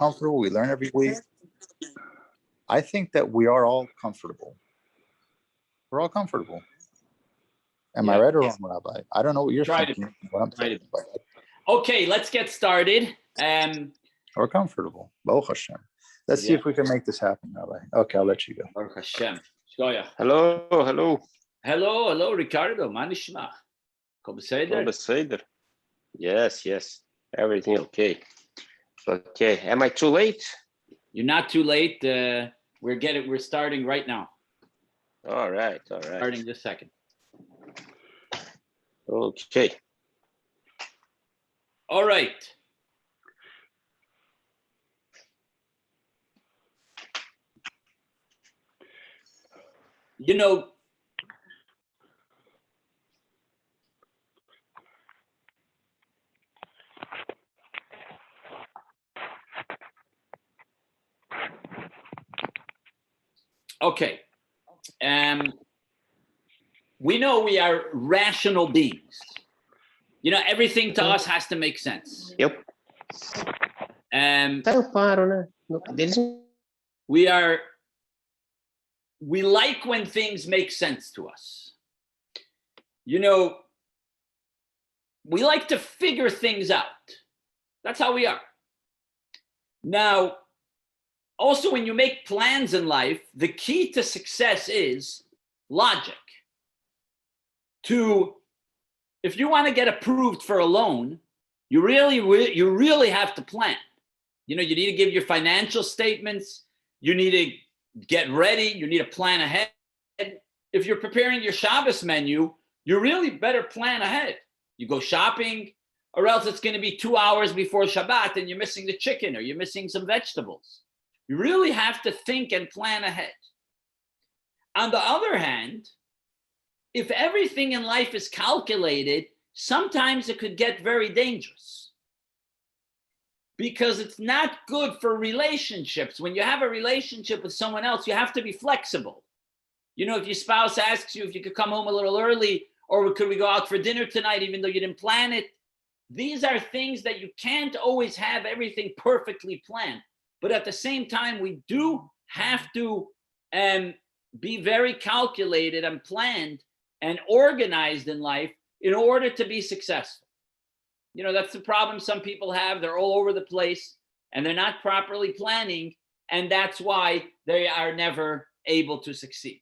comfortable. We learn every week. I think that we are all comfortable. We're all comfortable. Am I right or wrong, Rabbi? I don't know what you're thinking. What I'm thinking. Okay, let's get started. We're comfortable. Baruch Hashem. Let's see if we can make this happen, Rabbi. Okay, I'll let you go. Baruch Hashem. Hello, Ricardo. Ma nishma? Kol beseder? Yes. Everything okay. Okay. Am I too late? You're not too late. We're starting right now. All right. Starting this second. Okay. All right. Okay. We know we are rational beings. Everything to us has to make sense. Yep. We like when things make sense to us. We like to figure things out. That's how we are. Now, also, when you make plans in life, the key to success is logic. If you want to get approved for a loan, you really have to plan. You need to give your financial statements. You need to get ready. You need to plan ahead. If you're preparing your Shabbos menu, you really better plan ahead. You go shopping, or else it's going to be 2 hours before Shabbat and you're missing the chicken or you're missing some vegetables. You really have to think and plan ahead. On the other hand, if everything in life is calculated, sometimes it could get very dangerous because it's not good for relationships. When you have a relationship with someone else, you have to be flexible. If your spouse asks you if you could come home a little early or could we go out for dinner tonight, even though you didn't plan it, these are things that you can't always have everything perfectly planned. But at the same time, we do have to be very calculated and planned and organized in life in order to be successful. That's the problem some people have. They're all over the place and they're not properly planning. And that's why they are never able to succeed.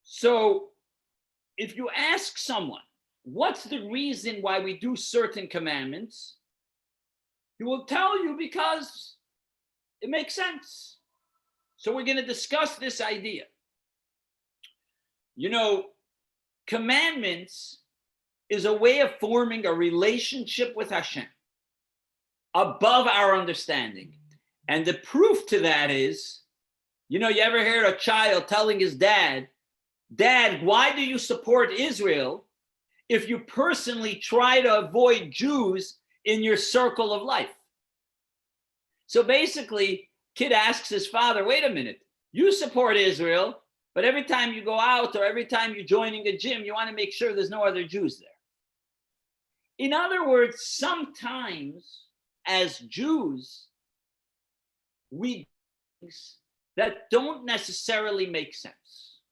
So if you ask someone, what's the reason why we do certain commandments? He will tell you because it makes sense. So we're going to discuss this idea. Commandments is a way of forming a relationship with Hashem above our understanding. And the proof to that is, you ever hear a child telling his dad, "Dad, why do you support Israel if you personally try to avoid Jews in your circle of life?" So basically, kid asks his father, wait a minute, you support Israel, but every time you go out or every time you're joining a gym, you want to make sure there's no other Jews there. In other words, sometimes as Jews, we do things that don't necessarily make sense.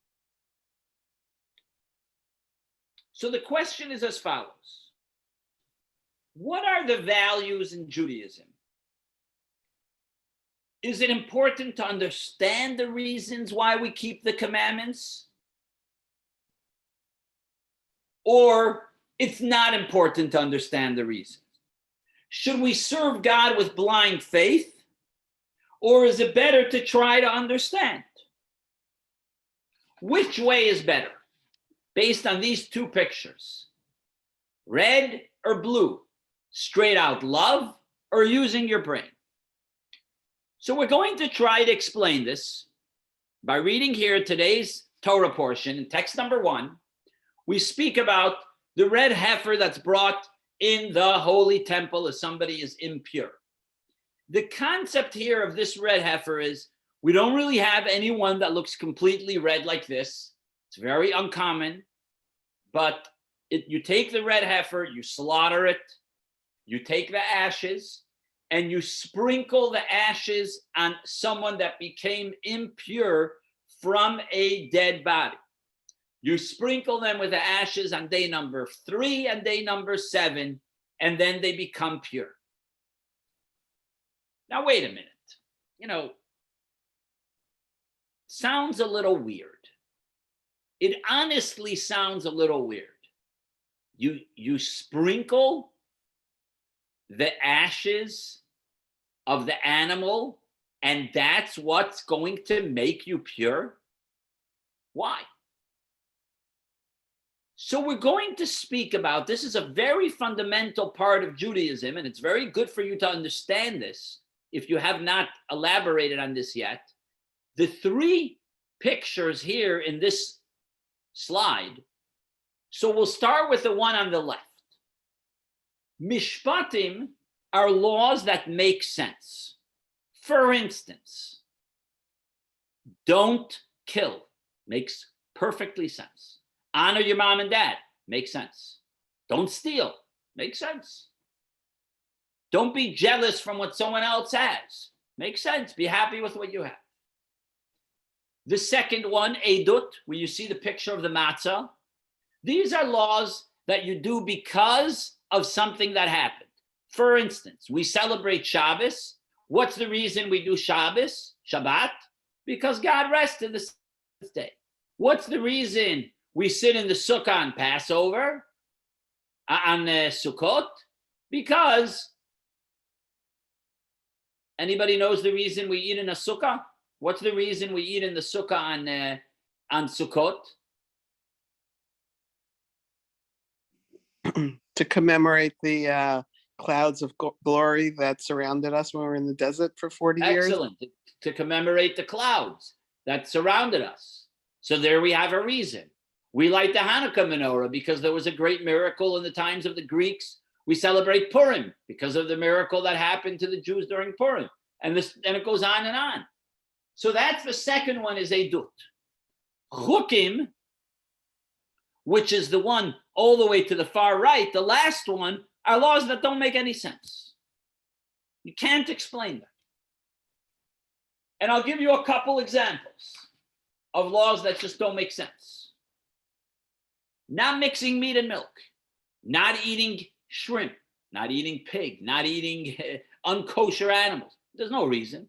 So the question is as follows. What are the values in Judaism? Is it important to understand the reasons why we keep the commandments? Or it's not important to understand the reasons? Should we serve God with blind faith? Or is it better to try to understand? Which way is better? Based on these two pictures, red or blue, straight out love or using your brain. So we're going to try to explain this by reading here today's Torah portion in text number 1. We speak about the red heifer that's brought in the holy temple if somebody is impure. The concept here of this red heifer is we don't really have anyone that looks completely red like this. It's very uncommon, but you take the red heifer, you slaughter it, you take the ashes, and you sprinkle the ashes on someone that became impure from a dead body. You sprinkle them with the ashes on day number 3 and day number 7, and then they become pure. Now, wait a minute. Sounds a little weird. It honestly sounds a little weird. You sprinkle the ashes of the animal, and that's what's going to make you pure? Why? So we're going to speak about, this is a very fundamental part of Judaism, and it's very good for you to understand this if you have not elaborated on this yet. The 3 pictures here in this slide. So we'll start with the one on the left. Mishpatim are laws that make sense. For instance, don't kill. Makes perfectly sense. Honor your mom and dad. Makes sense. Don't steal. Makes sense. Don't be jealous from what someone else has. Makes sense. Be happy with what you have. The second one, Eidut, where you see the picture of the matzah. These are laws that you do because of something that happened. For instance, we celebrate Shabbos. What's the reason we do Shabbos, Shabbat? Because God rested the 7th day. What's the reason we sit in the sukkah on Passover, on Sukkot? Because anybody knows the reason we eat in a sukkah? What's the reason we eat in the sukkah on Sukkot? To commemorate the clouds of glory that surrounded us when we were in the desert for 40 years. Excellent. To commemorate the clouds that surrounded us. So there we have a reason. We light the Hanukkah menorah because there was a great miracle in the times of the Greeks. We celebrate Purim because of the miracle that happened to the Jews during Purim. And it goes on and on. So that's the second one, is Eidut. Chukim, which is the one all the way to the far right, the last one, are laws that don't make any sense. You can't explain them. And I'll give you a couple examples of laws that just don't make sense. Not mixing meat and milk, not eating shrimp, not eating pig, not eating unkosher animals. There's no reason.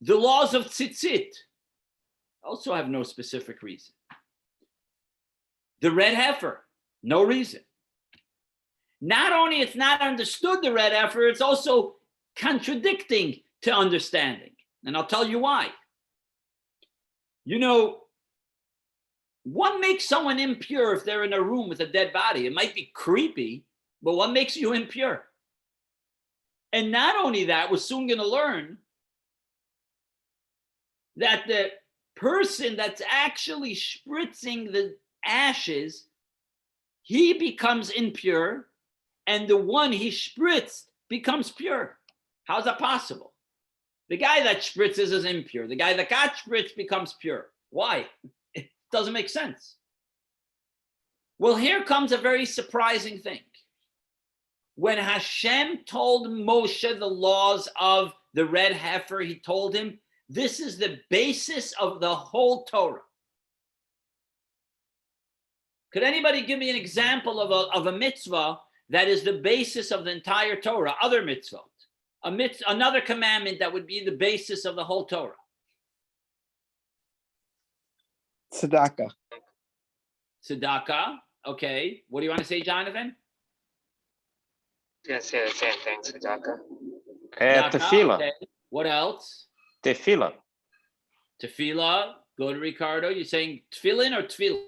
The laws of tzitzit also have no specific reason. The red heifer, no reason. Not only it's not understood, the red heifer, it's also contradicting to understanding. And I'll tell you why. What makes someone impure if they're in a room with a dead body? It might be creepy, but what makes you impure? And not only that, we're soon going to learn that the person that's actually spritzing the ashes, he becomes impure, and the one he spritzed becomes pure. How's that possible? The guy that spritzes is impure. The guy that got spritzed becomes pure. Why? It doesn't make sense. Well, here comes a very surprising thing. When Hashem told Moshe the laws of the red heifer, he told him, this is the basis of the whole Torah. Could anybody give me an example of a mitzvah that is the basis of the entire Torah, other mitzvot? Another commandment that would be the basis of the whole Torah. Tzedakah. Tzedakah. Okay. What do you want to say, Jonathan? Yeah, say the same thing, tzedakah. Tefillah. Okay. What else? Tefillah. Tefillah. Go to Ricardo. You're saying tefillin or tefillah?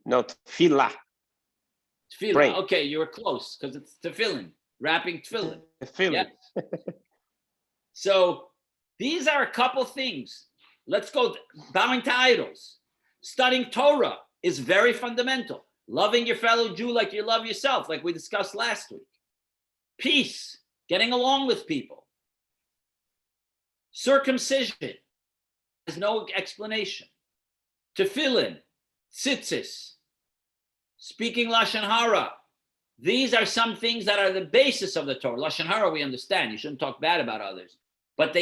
No, tefillah. Tefillah. Pray. Okay, you were close because it's tefillin. Wrapping tefillin. Tefillah. Yes. So these are a couple things. Let's go. Bowing to idols. Studying Torah is very fundamental. Loving your fellow Jew like you love yourself, like we discussed last week. Peace. Getting along with people. Circumcision. There's no explanation. Tefillin. Tzitzis. Speaking Lashon Hara. These are some things that are the basis of the Torah. Lashon hara, we understand. You shouldn't talk bad about others. But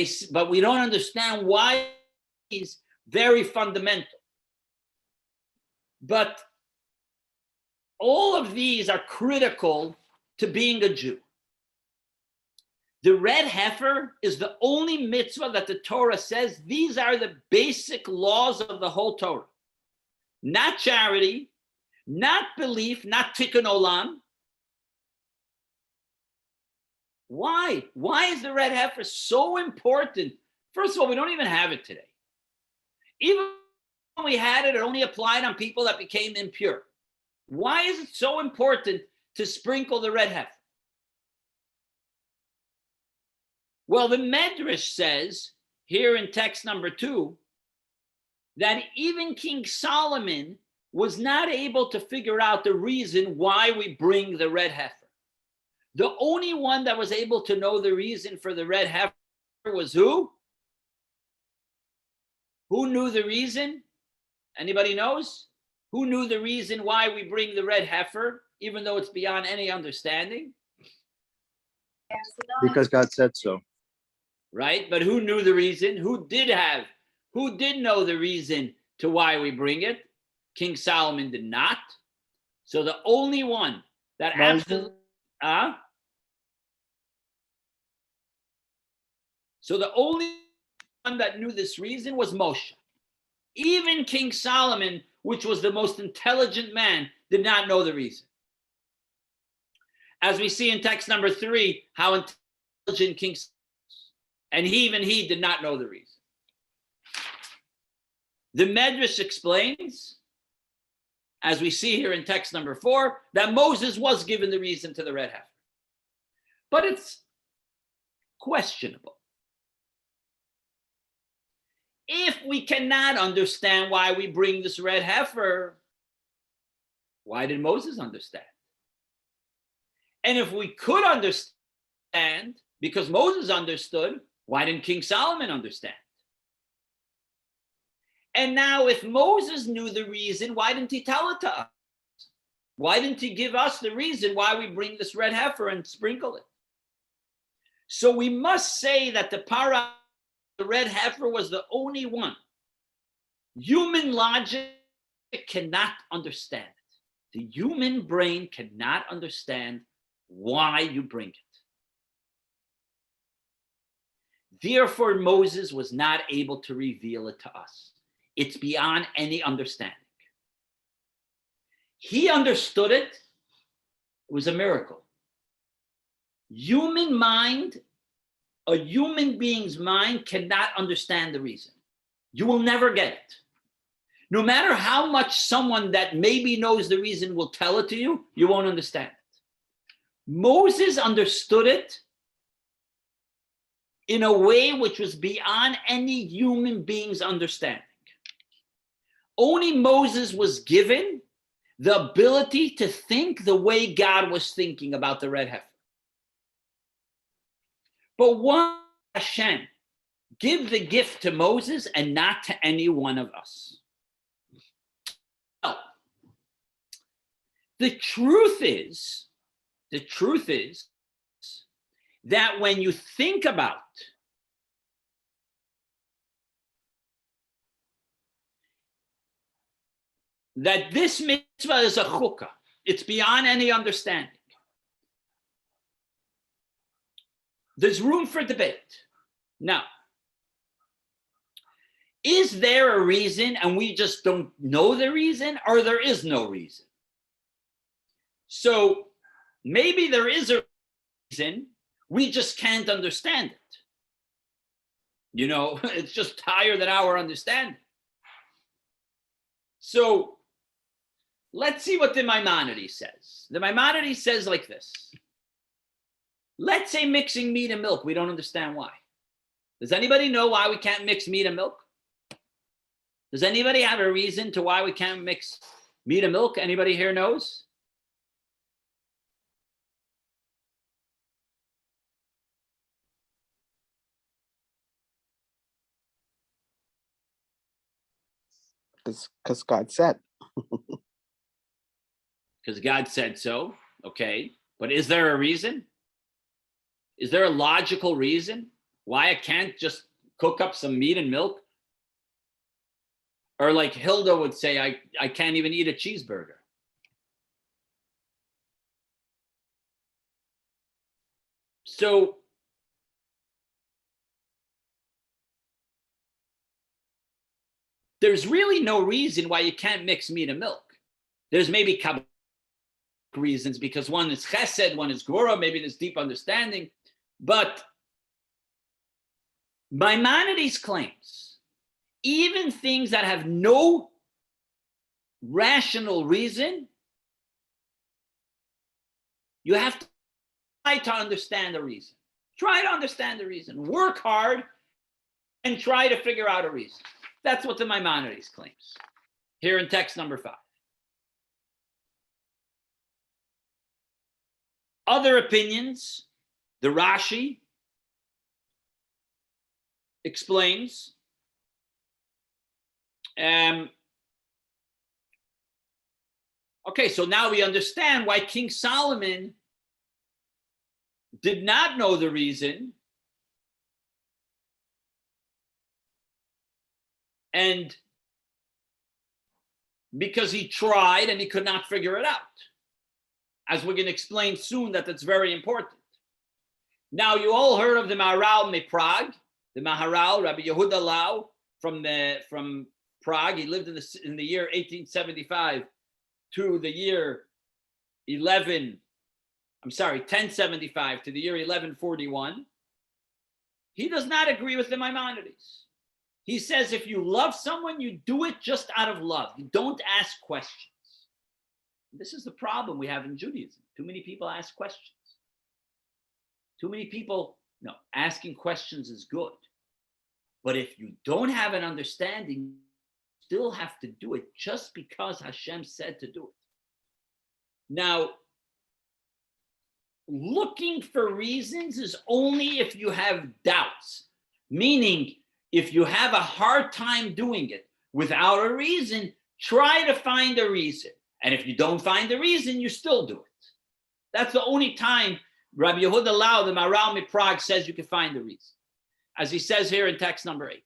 we don't understand why he's very fundamental. But all of these are critical to being a Jew. The red heifer is the only mitzvah that the Torah says these are the basic laws of the whole Torah. Not charity, not belief, not tikkun olam. Why? Why is the red heifer so important? First of all, we don't even have it today. Even when we had it, it only applied on people that became impure. Why is it so important to sprinkle the red heifer? Well, the Medrash says here in text number 2 that even King Solomon was not able to figure out the reason why we bring the red heifer. The only one that was able to know the reason for the red heifer was who? Who knew the reason? Anybody knows? Who knew the reason why we bring the red heifer, even though it's beyond any understanding? Because God said so. Right? But who knew the reason? Who did know the reason to why we bring it? King Solomon did not. So the only one that absolutely, so the only one that knew this reason was Moshe. Even King Solomon, which was the most intelligent man, did not know the reason. As we see in text number 3, how intelligent King Solomon was. And even he did not know the reason. The Medrash explains, as we see here in text number 4, that Moses was given the reason to the red heifer. But it's questionable. If we cannot understand why we bring this red heifer, why did Moses understand? And if we could understand, because Moses understood, why didn't King Solomon understand? And now if Moses knew the reason, why didn't he tell it to us? Why didn't he give us the reason why we bring this red heifer and sprinkle it? So we must say that the red heifer was the only one. Human logic cannot understand it. The human brain cannot understand why you bring it. Therefore, Moses was not able to reveal it to us. It's beyond any understanding. He understood it. It was a miracle. Human mind, a human being's mind cannot understand the reason. You will never get it. No matter how much someone that maybe knows the reason will tell it to you, you won't understand it. Moses understood it in a way which was beyond any human being's understanding. Only Moses was given the ability to think the way God was thinking about the red heifer. But why Hashem give the gift to Moses and not to any one of us? Well, the truth is that when you think about that this mitzvah is a chukah, it's beyond any understanding. There's room for debate. Now, is there a reason and we just don't know the reason, or there is no reason? So maybe there is a reason, we just can't understand it. You know, it's just higher than our understanding. So let's see what the Maimonides says. The Maimonides says like this. Let's say mixing meat and milk, we don't understand why. Does anybody know why we can't mix meat and milk? Does anybody have a reason to why we can't mix meat and milk? Anybody here knows? Because God said. Because God said so. Okay, but is there a reason? Is there a logical reason why I can't just cook up some meat and milk? Or like Hilda would say, I can't even eat a cheeseburger. So there's really no reason why you can't mix meat and milk. There's maybe reasons, because one is chesed, one is gvura, maybe there's deep understanding. But Maimonides claims even things that have no rational reason, you have to try to understand the reason. Try to understand the reason. Work hard and try to figure out a reason. That's what the Maimonides claims here in text number 5. Other opinions, the Rashi explains, okay, so now we understand why King Solomon did not know the reason, and because he tried and he could not figure it out. As we're going to explain soon, that's very important. Now, you all heard of the Maharal Prague, the Maharal, Rabbi Yehuda Lau from Prague. He lived in the year 1875 to the year 1075 to the year 1141. He does not agree with the Maimonides. He says if you love someone, you do it just out of love. You don't ask questions. This is the problem we have in Judaism. Too many people ask questions. Too many people, no, asking questions is good. But if you don't have an understanding, you still have to do it just because Hashem said to do it. Now, looking for reasons is only if you have doubts. Meaning, if you have a hard time doing it without a reason, try to find a reason. And if you don't find the reason, you still do it. That's the only time Rabbi Yehuda Lau, the Maharal Prague, says you can find the reason. As he says here in text number 8.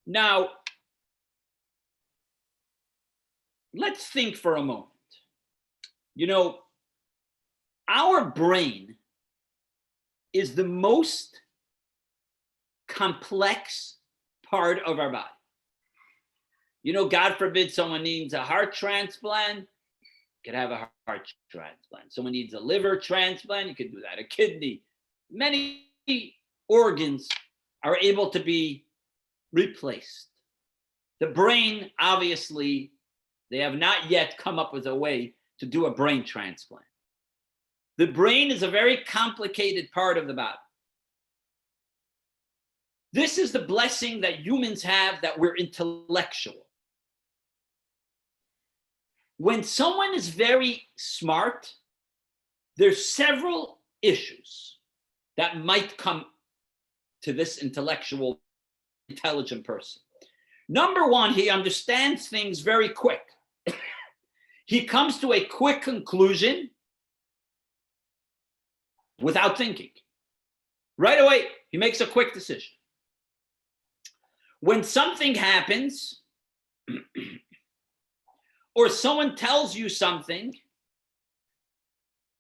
Now, let's think for a moment. You know, our brain is the most complex part of our body. You know, God forbid someone needs a heart transplant, you could have a heart transplant. Someone needs a liver transplant, you could do that. A kidney. Many organs are able to be replaced. The brain, obviously, they have not yet come up with a way to do a brain transplant. The brain is a very complicated part of the body. This is the blessing that humans have, that we're intellectual. When someone is very smart, there's several issues that might come to this intellectual, intelligent person. Number one, he understands things very quick. He comes to a quick conclusion without thinking. Right away, he makes a quick decision. When something happens, or someone tells you something,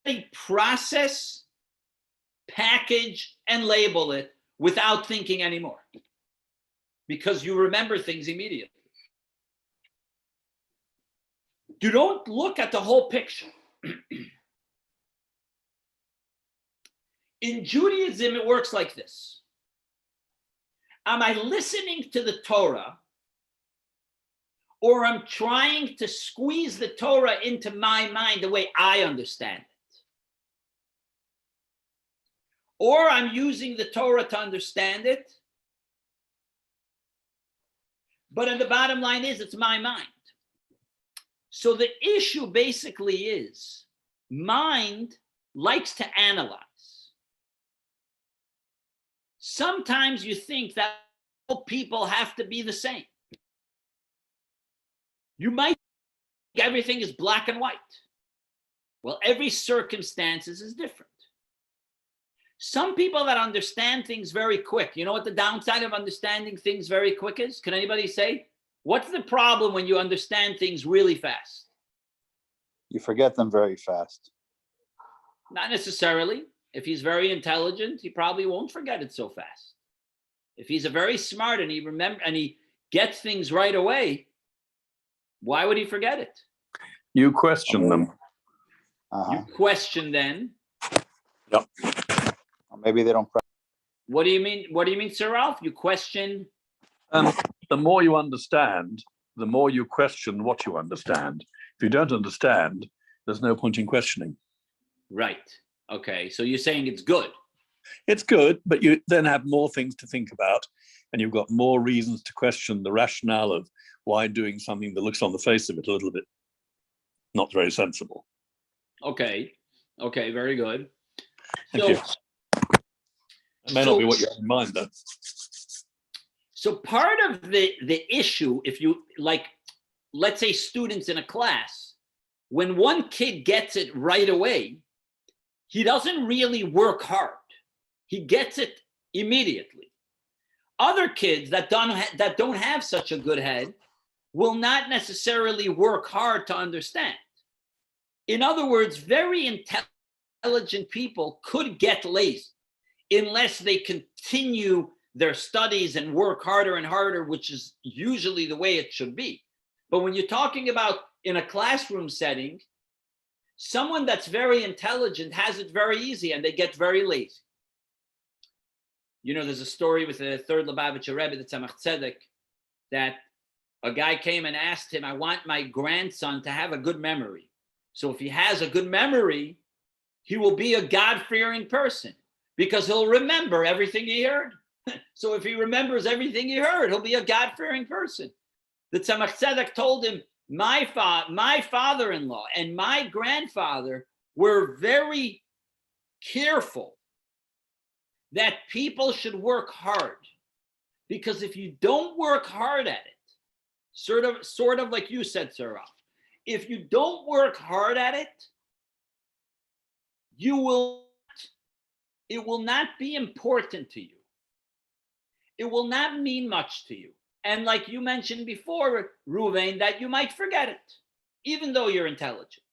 they process, package, and label it without thinking anymore. Because you remember things immediately. You don't look at the whole picture. In Judaism, it works like this. Am I listening to the Torah, or I'm trying to squeeze the Torah into my mind the way I understand it? Or I'm using the Torah to understand it, but the bottom line is it's my mind. So the issue basically is mind likes to analyze. Sometimes you think that all people have to be the same. You might everything is black and white. Well, every circumstance is different. Some people that understand things very quick, you know what the downside of understanding things very quick is? Can anybody say? What's the problem when you understand things really fast? You forget them very fast. Not necessarily. If he's very intelligent, he probably won't forget it so fast. If he's a very smart and he gets things right away, why would he forget it? You question them. You question then. Yep. Or maybe they don't. What do you mean? What do you mean, Sir Ralph? You question. The more you understand, the more you question what you understand. If you don't understand, there's no point in questioning. Right. Okay. So you're saying it's good. It's good, but you then have more things to think about, and you've got more reasons to question the rationale of why doing something that looks on the face of it a little bit not very sensible. Okay. Okay. Very good. Thank you. It may not be what you have in mind, though. So part of the issue, if you like, let's say students in a class, when one kid gets it right away, he doesn't really work hard. He gets it immediately. Other kids that don't have such a good head will not necessarily work hard to understand. In other words, very intelligent people could get lazy unless they continue their studies and work harder and harder, which is usually the way it should be. But when you're talking about in a classroom setting, someone that's very intelligent has it very easy and they get very lazy. You know, there's a story with the third Lubavitcher Rebbe, the Tzemach Tzedek, that a guy came and asked him, I want my grandson to have a good memory. So if he has a good memory, he will be a God-fearing person because he'll remember everything he heard. So if he remembers everything he heard, he'll be a God-fearing person. The Tzemach Tzedek told him, my father-in-law and my grandfather were very careful that people should work hard, because if you don't work hard at it, sort of like you said, Sir Ralph, if you don't work hard at it, it will not be important to you. It will not mean much to you. And like you mentioned before, Ruvain, that you might forget it, even though you're intelligent.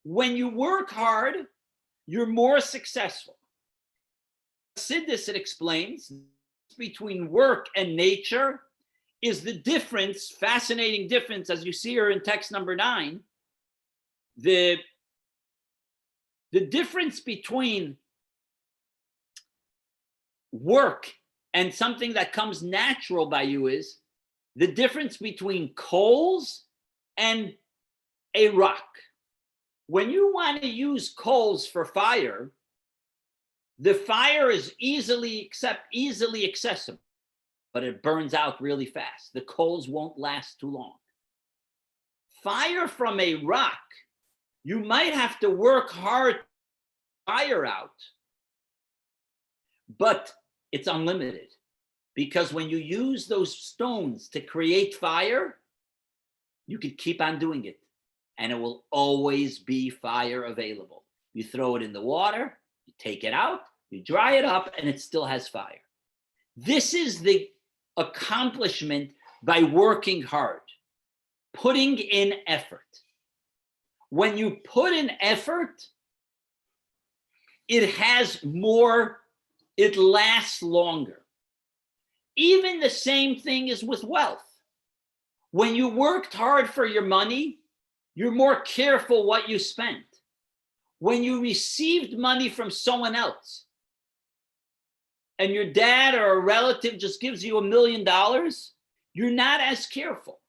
When you work hard, you're more successful. Sidis, it explains, between work and nature is the difference, fascinating difference, as you see here in text number 9, the difference between work and something that comes natural by you is the difference between coals and a rock. When you want to use coals for fire, the fire is easily accessible, but it burns out really fast. The coals won't last too long. Fire from a rock, you might have to work hard to fire out, but it's unlimited, because when you use those stones to create fire, you could keep on doing it and it will always be fire available. You throw it in the water, you take it out, you dry it up, and it still has fire. This is the accomplishment by working hard, putting in effort. When you put in effort, it has more, it lasts longer. Even the same thing is with wealth. When you worked hard for your money, you're more careful what you spent. When you received money from someone else, and your dad or a relative just gives you $1 million, you're not as careful.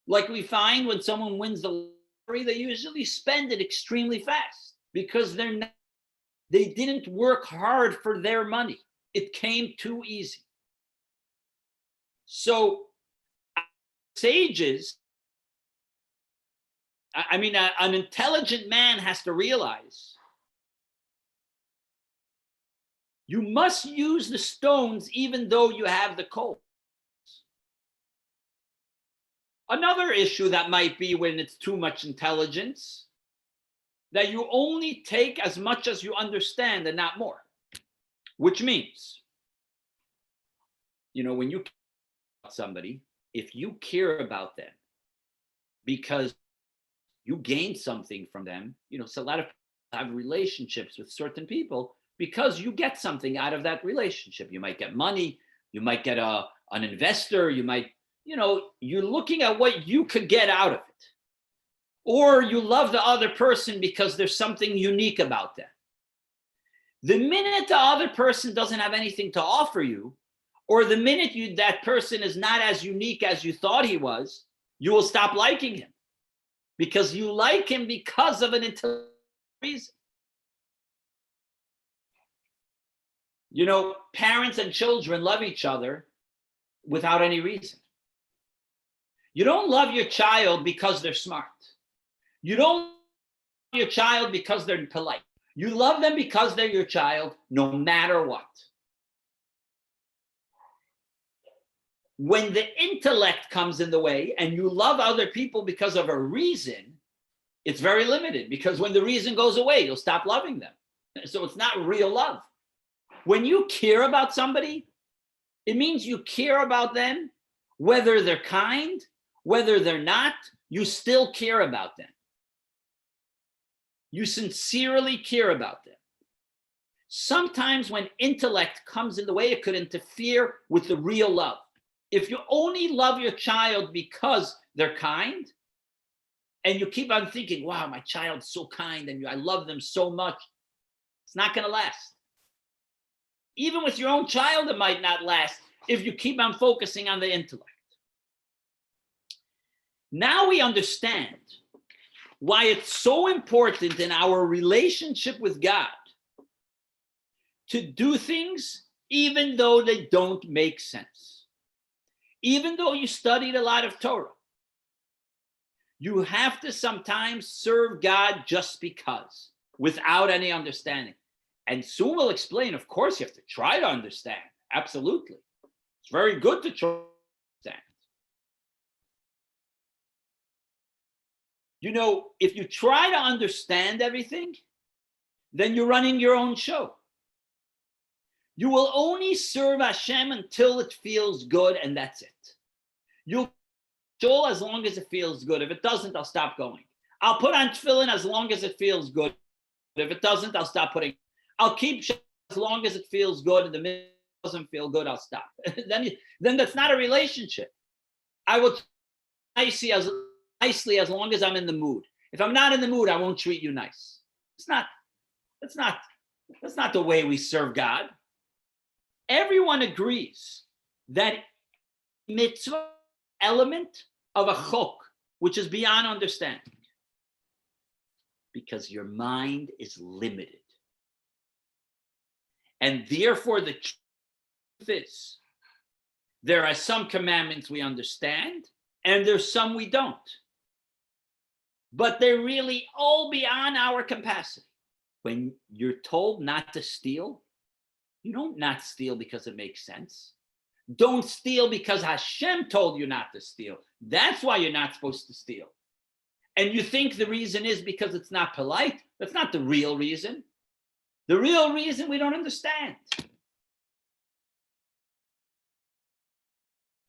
Like we find when someone wins the lottery, they usually spend it extremely fast because they didn't work hard for their money. It came too easy. So sages, an intelligent man has to realize you must use the stones even though you have the coals. Another issue that might be when it's too much intelligence, that you only take as much as you understand and not more, which means, when you care about somebody, if you care about them because you gain something from them, so a lot of people have relationships with certain people because you get something out of that relationship. You might get money, you might get an investor, you might, you're looking at what you could get out of it. Or you love the other person because there's something unique about them. The minute the other person doesn't have anything to offer you, or the minute that person is not as unique as you thought he was, you will stop liking him. Because you like him because of an intelligent reason. Parents and children love each other without any reason. You don't love your child because they're smart. You don't love your child because they're polite. You love them because they're your child, no matter what. When the intellect comes in the way and you love other people because of a reason, it's very limited, because when the reason goes away, you'll stop loving them. So it's not real love. When you care about somebody, it means you care about them, whether they're kind, whether they're not, you still care about them. You sincerely care about them. Sometimes when intellect comes in the way, it could interfere with the real love. If you only love your child because they're kind, and you keep on thinking, wow, my child's so kind and I love them so much, it's not going to last. Even with your own child, it might not last if you keep on focusing on the intellect. Now we understand why it's so important in our relationship with God to do things even though they don't make sense. Even though you studied a lot of Torah, you have to sometimes serve God just because, without any understanding. And soon we'll explain, of course, you have to try to understand. Absolutely. It's very good to try to understand. If you try to understand everything, then you're running your own show. You will only serve Hashem until it feels good, and that's it. You'll show as long as it feels good. If it doesn't, I'll stop going. I'll put on tefillin as long as it feels good. If it doesn't, I'll stop putting. I'll keep as long as it feels good. And the minute it doesn't feel good, I'll stop. then that's not a relationship. I will nicely as long as I'm in the mood. If I'm not in the mood, I won't treat you nice. That's not the way we serve God. Everyone agrees that mitzvah element of a chok, which is beyond understanding, because your mind is limited. And therefore the truth is, there are some commandments we understand and there's some we don't. But they're really all beyond our capacity. When you're told not to steal, you don't not steal because it makes sense. Don't steal because Hashem told you not to steal. That's why you're not supposed to steal. And you think the reason is because it's not polite. That's not the real reason. The real reason we don't understand.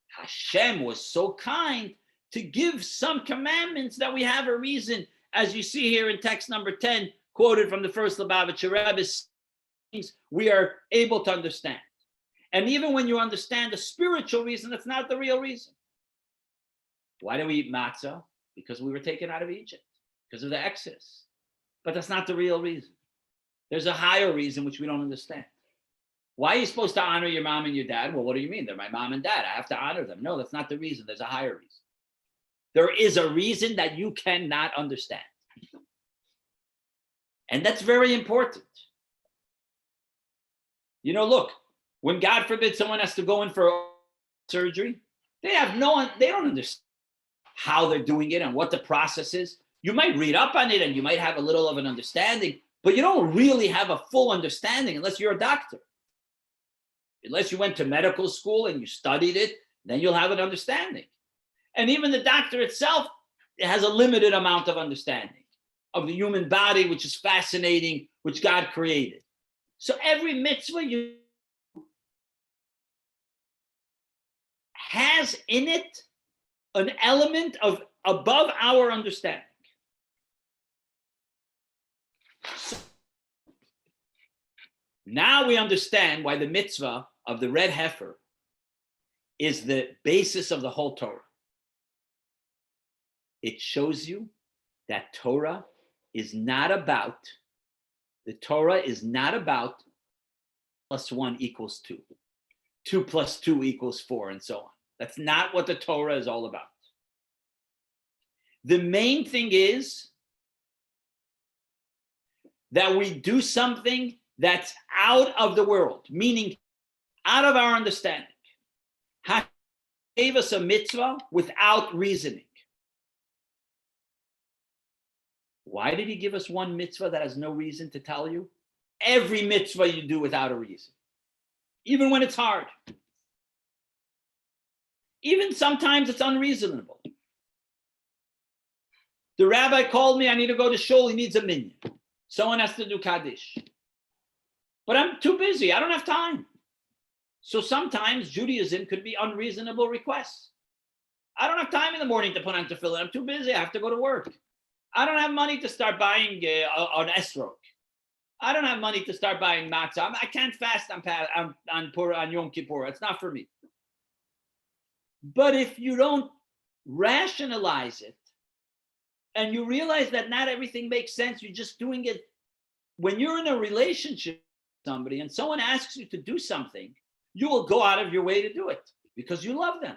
Hashem was so kind to give some commandments that we have a reason, as you see here in text number 10, quoted from the first Lubavitcher Rebbe, things we are able to understand. And even when you understand the spiritual reason, that's not the real reason. Why do we eat matzah? Because we were taken out of Egypt, because of the Exodus. But that's not the real reason. There's a higher reason which we don't understand. Why are you supposed to honor your mom and your dad? Well, what do you mean? They're my mom and dad. I have to honor them. No, that's not the reason. There's a higher reason. There is a reason that you cannot understand. And that's very important. Look, when God forbid someone has to go in for surgery, they don't understand how they're doing it and what the process is. You might read up on it and you might have a little of an understanding, but you don't really have a full understanding unless you're a doctor. Unless you went to medical school and you studied it, then you'll have an understanding. And even the doctor itself has a limited amount of understanding of the human body, which is fascinating, which God created. So every mitzvah you has in it an element of above our understanding. So now we understand why the mitzvah of the red heifer is the basis of the whole Torah. It shows you that Torah is not about, the Torah is not about +1 = 2, 2 + 2 = 4, and so on. That's not what the Torah is all about. The main thing is that we do something that's out of the world, meaning out of our understanding. Hashem gave us a mitzvah without reasoning. Why did he give us one mitzvah that has no reason to tell you? Every mitzvah you do without a reason, even when it's hard. Even sometimes it's unreasonable. The rabbi called me, I need to go to shul, he needs a minyan. Someone has to do Kaddish. But I'm too busy, I don't have time. So sometimes Judaism could be unreasonable requests. I don't have time in the morning to put on tefillin, I'm too busy, I have to go to work. I don't have money to start buying an esrog. I don't have money to start buying matzah. I can't fast on Yom Kippur. It's not for me. But if you don't rationalize it and you realize that not everything makes sense, you're just doing it. When you're in a relationship with somebody and someone asks you to do something, you will go out of your way to do it because you love them.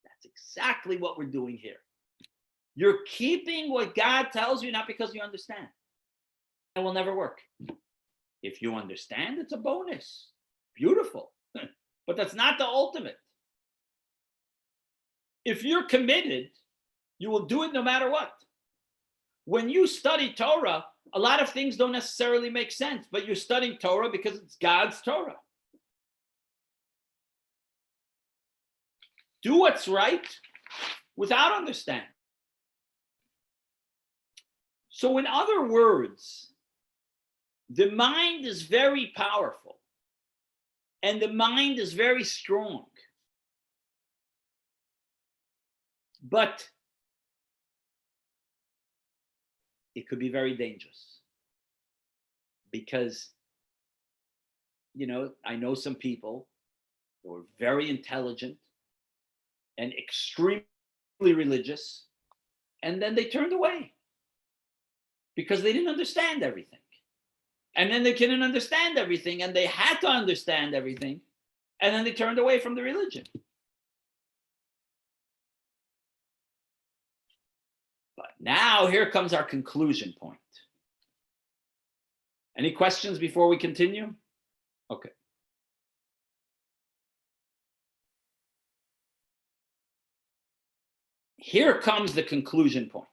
That's exactly what we're doing here. You're keeping what God tells you, not because you understand. It will never work. If you understand, it's a bonus. Beautiful. But that's not the ultimate. If you're committed, you will do it no matter what. When you study Torah, a lot of things don't necessarily make sense, but you're studying Torah because it's God's Torah. Do what's right without understanding. So in other words, the mind is very powerful and the mind is very strong. But it could be very dangerous because, I know some people who are very intelligent and extremely religious, and then they turned away because they didn't understand everything. And then they couldn't understand everything, and they had to understand everything, and then they turned away from the religion. But now here comes our conclusion point. Any questions before we continue? Okay. Here comes the conclusion point.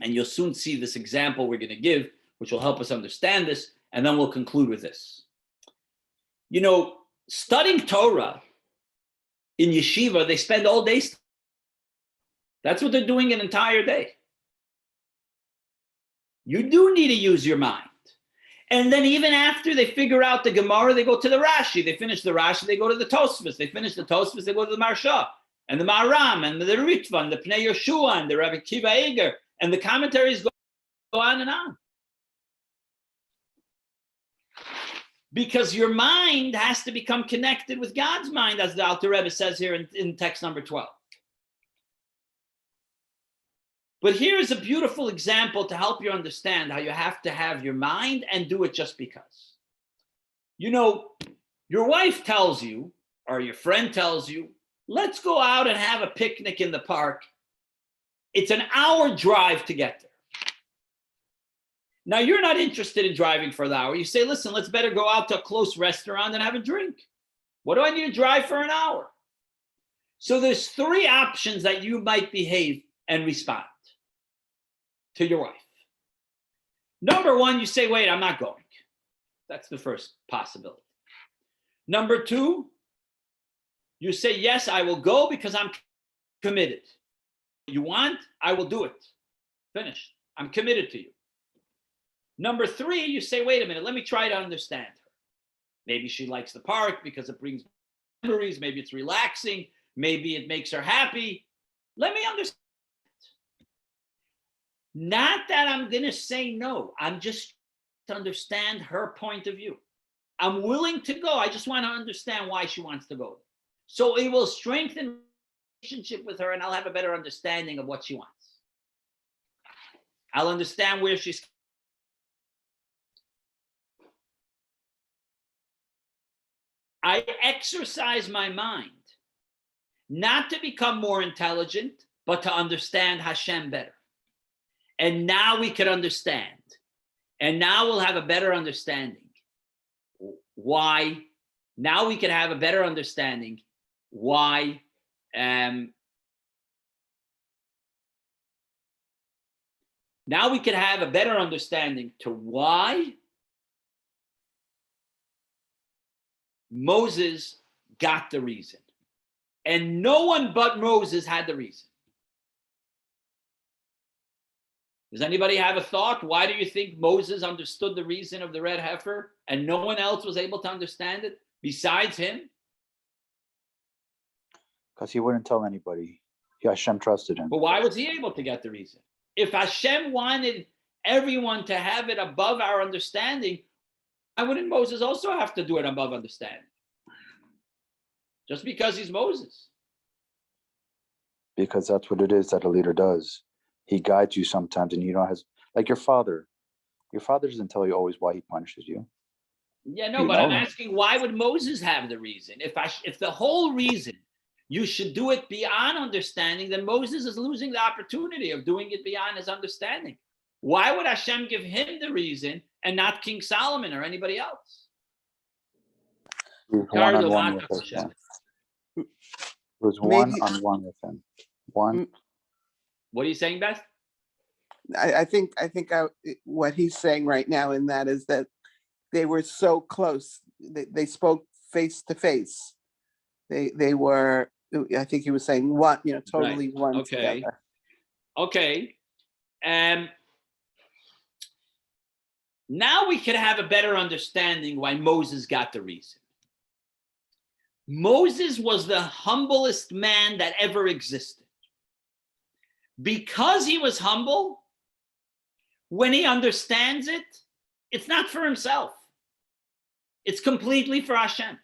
And you'll soon see this example we're going to give, which will help us understand this, and then we'll conclude with this. Studying Torah in yeshiva, they spend all day. That's what they're doing an entire day. You do need to use your mind. And then even after they figure out the Gemara, they go to the Rashi. They finish the Rashi, they go to the Tosfos. They finish the Tosfos, they go to the Marsha, and the Maharam, and the Ritva, and the Pnei Yehoshua, and the Rabbi Kiva Eger, and the commentaries go on and on. Because your mind has to become connected with God's mind, as the Alter Rebbe says here in text number 12. But here is a beautiful example to help you understand how you have to have your mind and do it just because. Your wife tells you, or your friend tells you, let's go out and have a picnic in the park. It's an hour drive to get there. Now, you're not interested in driving for the hour. You say, listen, let's better go out to a close restaurant and have a drink. What do I need to drive for an hour? So there's 3 options that you might behave and respond to your wife. Number 1, you say, wait, I'm not going. That's the first possibility. Number 2, you say, yes, I will go because I'm committed. You want, I will do it. Finished. I'm committed to you. Number 3, you say, wait a minute, let me try to understand her. Maybe she likes the park because it brings memories. Maybe it's relaxing. Maybe it makes her happy. Let me understand. Not that I'm going to say no. I'm just to understand her point of view. I'm willing to go. I just want to understand why she wants to go. So it will strengthen relationship with her, and I'll have a better understanding of what she wants. I'll understand where she's. I exercise my mind, not to become more intelligent, but to understand Hashem better. And now we can understand. And now we'll have a better understanding. Why? Now we can have a better understanding why now we can have a better understanding to why Moses got the reason. And no one but Moses had the reason. Does anybody have a thought? Why do you think Moses understood the reason of the red heifer and no one else was able to understand it besides him? Because he wouldn't tell anybody. Hashem trusted him. But why was he able to get the reason? If Hashem wanted everyone to have it above our understanding, why wouldn't Moses also have to do it above understanding? Just because he's Moses. Because that's what it is that a leader does. He guides you sometimes, and you don't have, like your father. Your father doesn't tell you always why he punishes you. Yeah, no, but I'm asking, why would Moses have the reason? If the whole reason you should do it beyond understanding, then Moses is losing the opportunity of doing it beyond his understanding. Why would Hashem give him the reason and not King Solomon or anybody else? It was one-on-one with him. One. What are you saying, Beth? I think what he's saying right now in that is that they were so close. They spoke face to face. They were, I think he was saying one, totally Right. one Okay. together. Okay. Now we can have a better understanding why Moses got the reason. Moses was the humblest man that ever existed. Because he was humble, when he understands it, it's not for himself. It's completely for Hashem.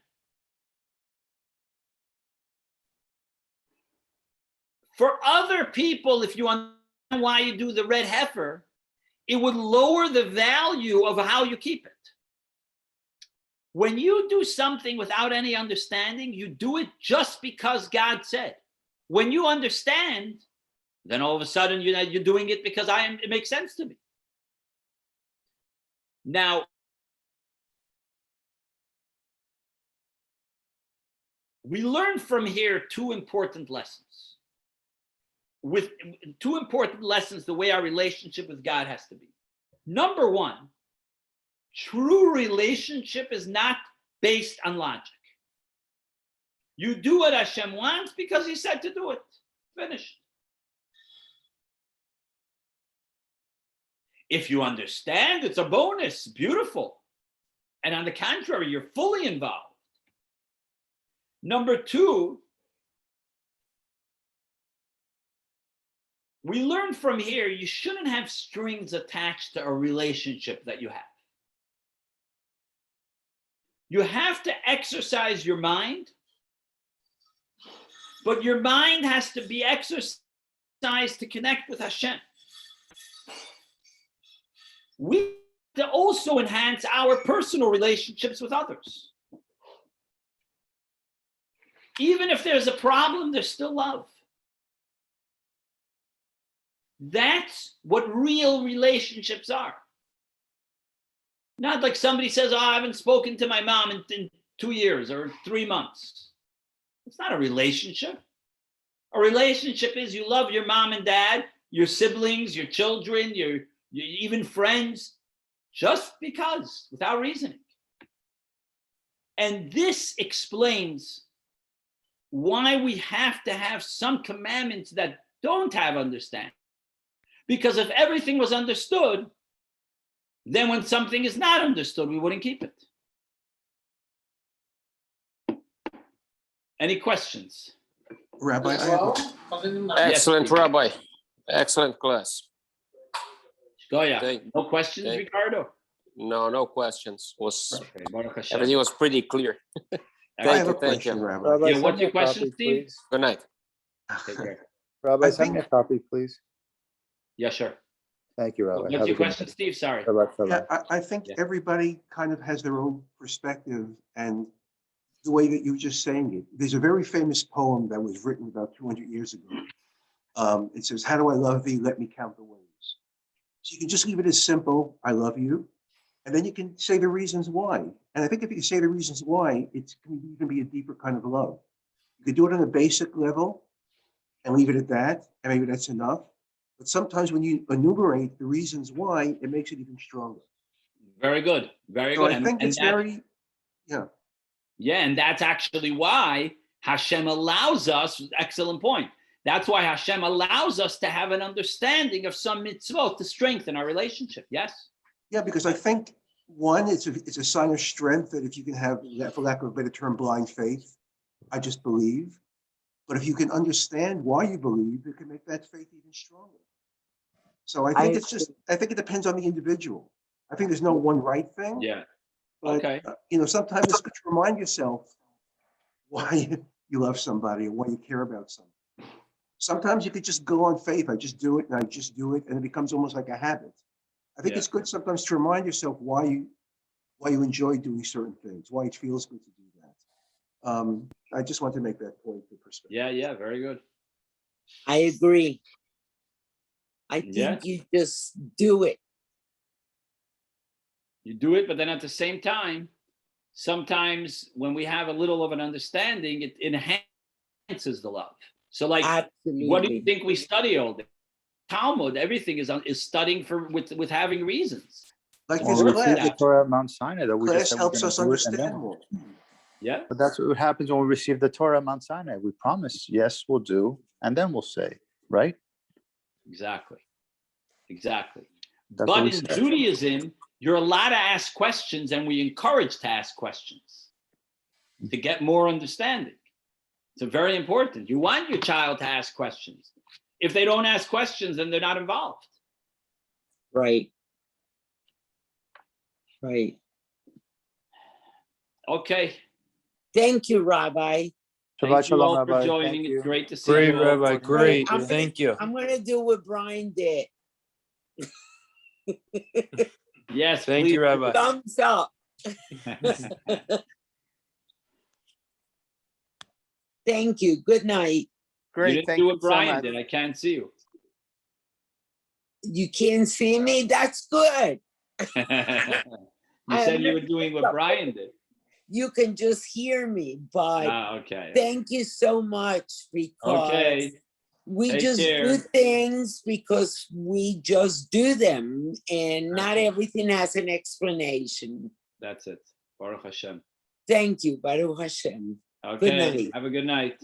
For other people, if you understand why you do the red heifer, it would lower the value of how you keep it. When you do something without any understanding, you do it just because God said. When you understand, then all of a sudden you're doing it because it makes sense to me. Now, we learn from here two important lessons. With two important lessons, the way our relationship with God has to be. Number one, true relationship is not based on logic. You do what Hashem wants because he said to do it. Finished. If you understand, it's a bonus, beautiful. And on the contrary, you're fully involved. Number two, we learn from here, you shouldn't have strings attached to a relationship that you have. You have to exercise your mind, but your mind has to be exercised to connect with Hashem. We have to also enhance our personal relationships with others. Even if there's a problem, there's still love. That's what real relationships are. Not like somebody says, I haven't spoken to my mom in 2 years or 3 months. It's not a relationship. A relationship is you love your mom and dad, your siblings, your children, your even friends, just because, without reasoning. And this explains why we have to have some commandments that don't have understanding. Because if everything was understood, then when something is not understood, we wouldn't keep it. Any questions? Rabbi, Excellent, Rabbi. Excellent class. Goya, Thank- no questions, thank- Ricardo? No questions. Okay, Baruch Hashem. Everything was pretty clear. I have a Thank you. question, Rabbi. Rabbi, Yeah, send what's me your a question, copy, Steve? please. Good night. Take care. Rabbi, I send me a think- copy, please. Yeah, sure. Thank you, Rabbi. What's Have a your good question, night. Steve? Sorry. Shabbat shalom. Yeah, I think Yeah. everybody kind of has their own perspective and the way that you were just saying it. There's a very famous poem that was written about 200 years ago. It says, "How do I love thee? Let me count the ways." So you can just leave it as simple, "I love you," and then you can say the reasons why. And I think if you say the reasons why, it's going to be a deeper kind of love. You could do it on a basic level and leave it at that, and maybe that's enough. But sometimes when you enumerate the reasons why, it makes it even stronger. Very good. Very So good. I think it's that- very, yeah. Yeah, and that's actually why Hashem allows us, excellent point. That's why Hashem allows us to have an understanding of some mitzvot to strengthen our relationship. Yes? Yeah, because I think, one, it's a sign of strength that if you can have, for lack of a better term, blind faith, I just believe. But if you can understand why you believe, it can make that faith even stronger. So I think I think it depends on the individual. I think there's no one right thing. Yeah. But, Okay. Sometimes it's good to remind yourself why you love somebody or why you care about something. Sometimes you could just go on faith. I just do it and I just do it, and it becomes almost like a habit. I think Yeah. it's good sometimes to remind yourself why you enjoy doing certain things, why it feels good to do that. I just want to make that point for perspective. Yeah, very good. I agree. I think Yes. you just do it. You do it, but then at the same time, sometimes when we have a little of an understanding, it enhances the love. So like, Absolutely. what do you think we study all day? Talmud, everything is studying with having reasons. Like When this we received the class, Torah at Mount Sinai, that we just class said we're helps gonna us do it, and understand then- more. Yeah, But that's what happens when we receive the Torah at Mount Sinai. We promise, yes, we'll do, and then we'll say, right? exactly. That's But what we in said. Judaism, you're allowed to ask questions, and we encourage to ask questions to get more understanding. It's very important. You want your child to ask questions. If they don't ask questions, then they're not involved. Right. Right. Okay. Thank you, Rabbi. Shabbat Thank you shalom, all for Rabbi. joining. Thank It's you. great to see Great, you all. Rabbi. Great. I'm gonna- Thank you. I'm going to do what Brian did. Yes, Thank please. you, Rabbi. Thumbs up. Thank you. Good night. You Great, didn't thank do you what so Brian much. did. I can't see you. You can't see me? That's good. You said you were doing what Brian did. You can just hear me, but Okay. thank you so much because Okay. we Take just care. do things because we just do them, and not Okay. everything has an explanation. That's it. Baruch Hashem. Thank you, Baruch Hashem. Okay. night. Have a good night.